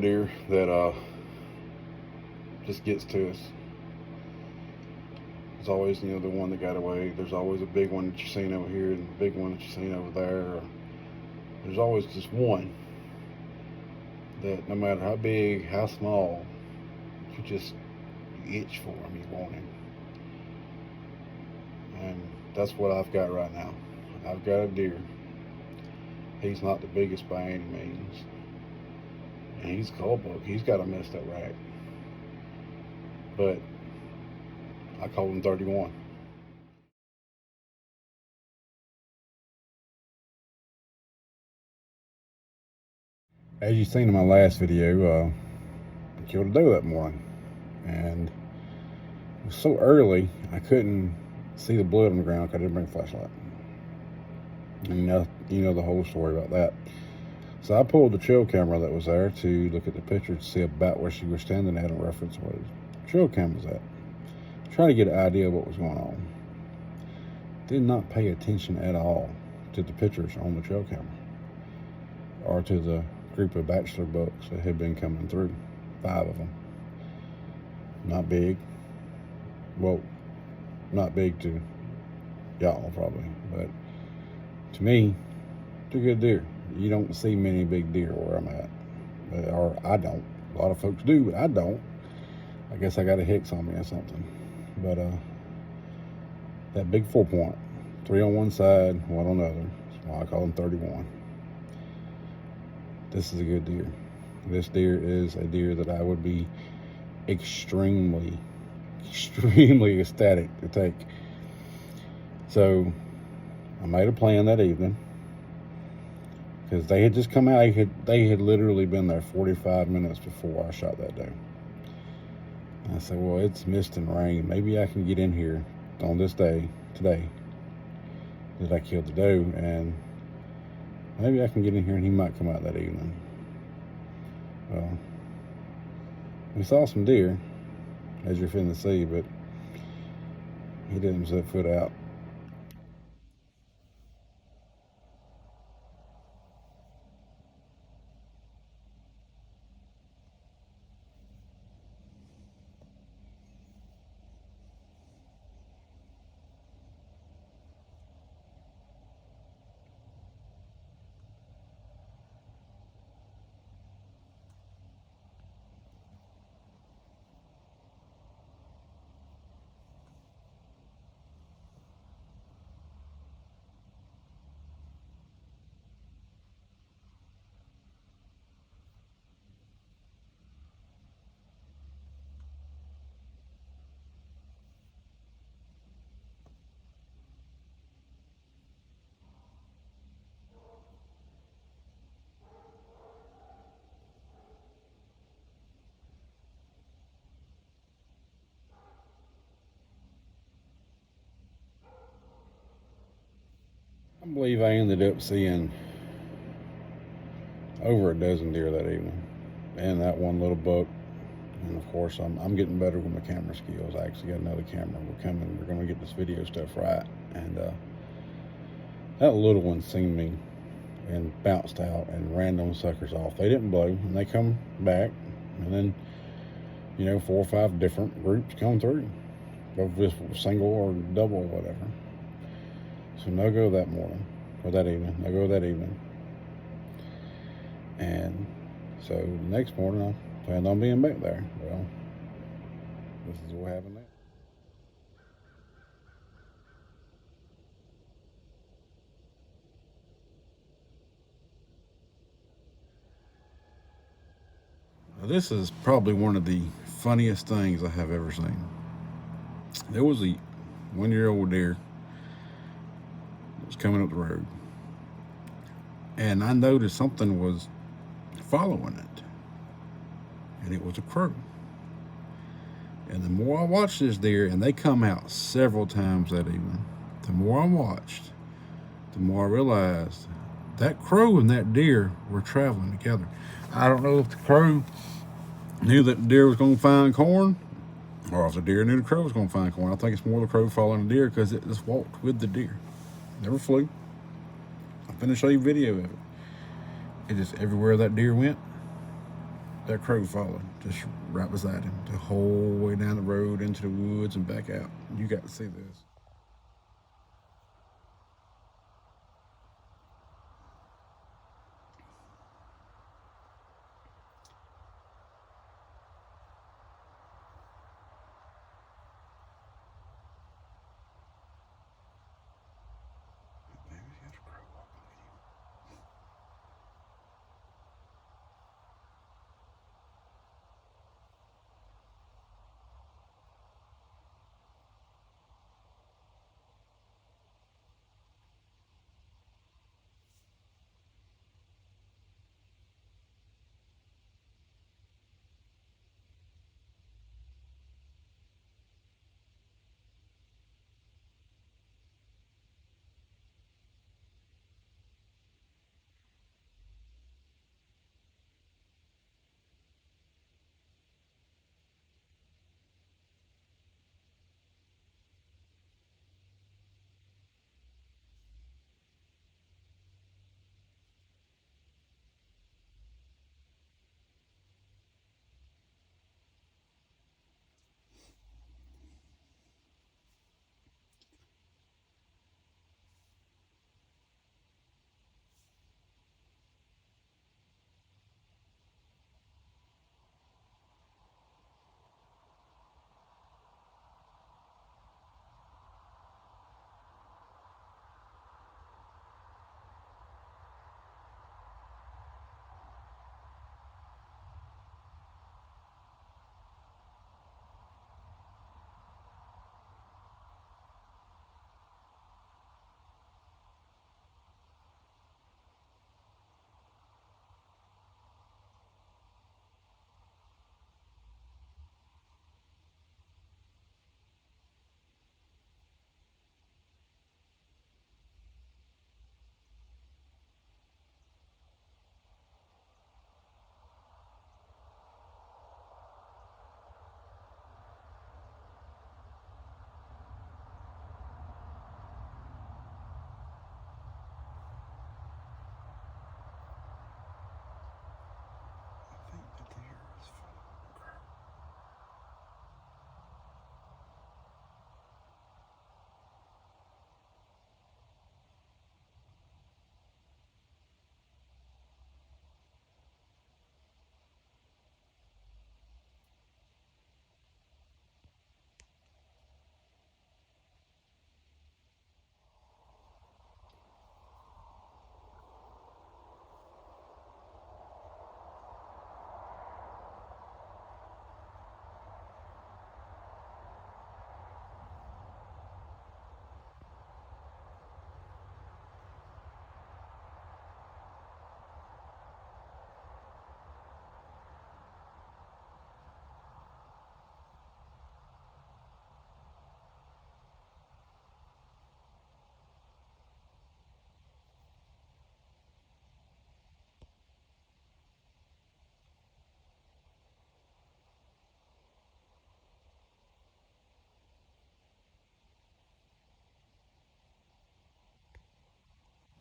one deer that just gets to us. There's always, the one that got away. There's always a big one that you're seeing over here and a big one that you're seeing over there. There's always just one that no matter how big, how small, you itch for him, you want him. And that's what I've got right now. I've got a deer. He's not the biggest by any means. And he's cold book. He's got a messed up rack. But I call him 31. As you seen in my last video, I killed a doe that morning. And it was so early, I couldn't see the blood on the ground because I didn't bring a flashlight. And you know the whole story about that. So I pulled the trail camera that was there to look at the picture to see about where she was standing at and reference where the trail camera was at. Trying to get an idea of what was going on. Did not pay attention at all to the pictures on the trail camera or to the group of bachelor bucks that had been coming through. 5 of them. Not big. Well, not big to y'all probably, but to me, it's a good deer. You don't see many big deer where I'm at, or I don't. A lot of folks do, but I don't. I guess I got a Hicks on me or something. But that big 4-point, 3 on one side, 1 on the other. That's why I call them 31. This is a good deer. This deer is a deer that I would be extremely ecstatic to take. So I made a plan that evening because they had just come out. They had literally been there 45 minutes before I shot that doe. I said, well, it's mist and rain. Maybe I can get in here on this day, today, that I killed the doe, and maybe I can get in here and he might come out that evening. Well, we saw some deer, as you're finna see, but he didn't set foot out. I believe I ended up seeing over a dozen deer that evening, and that one little buck. And of course, I'm getting better with my camera skills. I actually got another camera. We're going to get this video stuff right. And that little one seen me and bounced out and ran those suckers off. They didn't blow, and they come back, and then 4 or 5 different groups come through, both this single or double or whatever. So no go that morning, or that evening. No go that evening. And so the next morning, I planned on being back there. Well, this is what happened there. Now, this is probably one of the funniest things I have ever seen. There was a 1-year-old deer that was coming up the road, and I noticed something was following it, and it was a crow. And the more I watched this deer, and they come out several times that evening, the more I watched, the more I realized that crow and that deer were traveling together. I don't know if the crow knew that the deer was going to find corn, or if the deer knew the crow was going to find corn. I think it's more the crow following the deer because it just walked with the deer. Never flew. I'm finna show you a video of it. It just, everywhere that deer went, that crow followed, just right beside him, the whole way down the road into the woods and back out. You got to see this.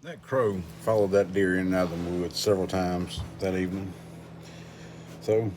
That crow followed that deer in and out of the woods several times that evening. So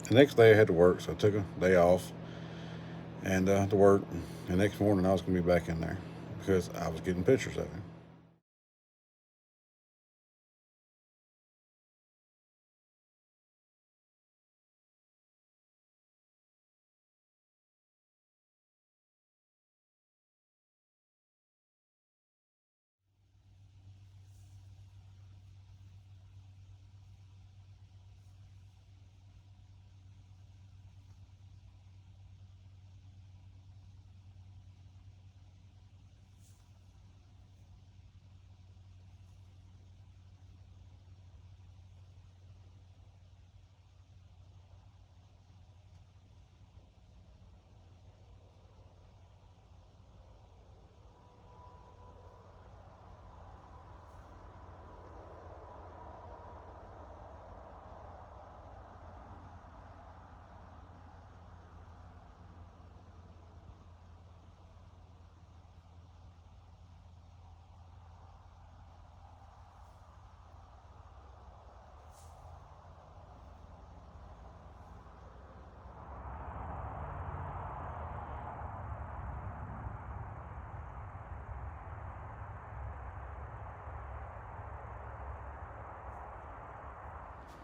the next day I had to work, so I took a day off and to work. The next morning I was going to be back in there because I was getting pictures of him.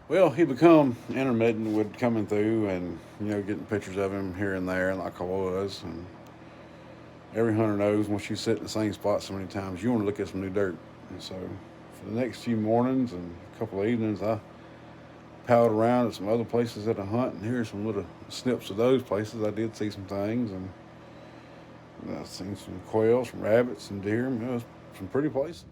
Well, he become intermittent with coming through and, getting pictures of him here and there like I was. And every hunter knows once you sit in the same spot so many times, you want to look at some new dirt. And so for the next few mornings and a couple of evenings, I paddled around at some other places that I hunt, and here's some little snips of those places. I did see some things, and I've seen some quail, some rabbits, some deer, some pretty places.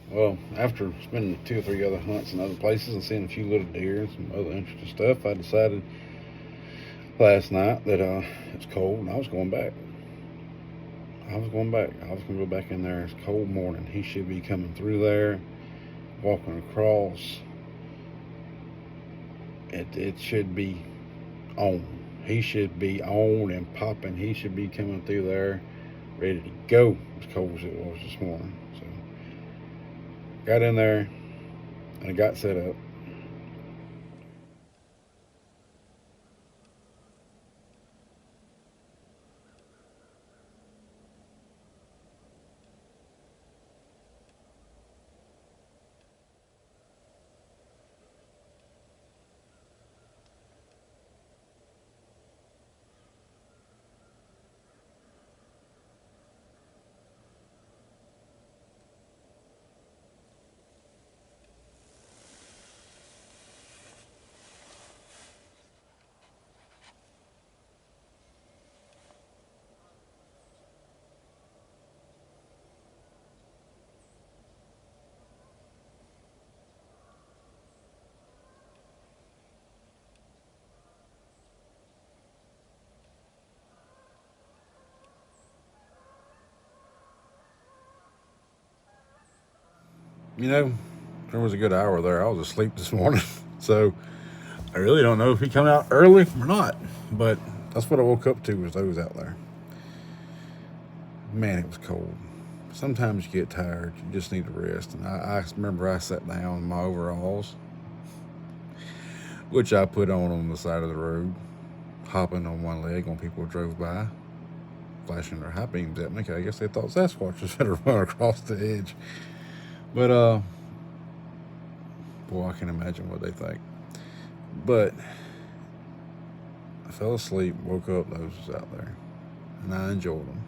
Well, after spending 2 or 3 other hunts in other places and seeing a few little deer and some other interesting stuff, I decided last night that it's cold and I was going back. I was going back. I was going to go back in there. It's a cold morning. He should be coming through there, walking across. It should be on. He should be on and popping. He should be coming through there, ready to go. As cold as it was this morning. So got in there and I got set up. You know, there was a good hour there. I was asleep this morning, so I really don't know if he come out early or not. But that's what I woke up to was those out there. Man, it was cold. Sometimes you get tired. You just need to rest. And I remember I sat down in my overalls, which I put on the side of the road, hopping on one leg when people drove by, flashing their high beams at me. I guess they thought Sasquatch was going to run across the edge. But boy, I can imagine what they think. But I fell asleep, woke up, those was out there, and I enjoyed them.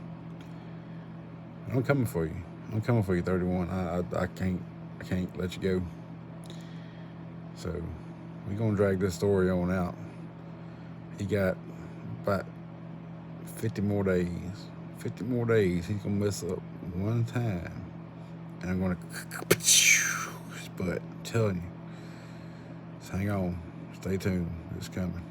And I'm coming for you. I'm coming for you, 31. I can't let you go. So we're gonna drag this story on out. He got about 50 more days. 50 more days. He's gonna mess up one time, and I'm gonna. But I'm telling you, just hang on, stay tuned. It's coming.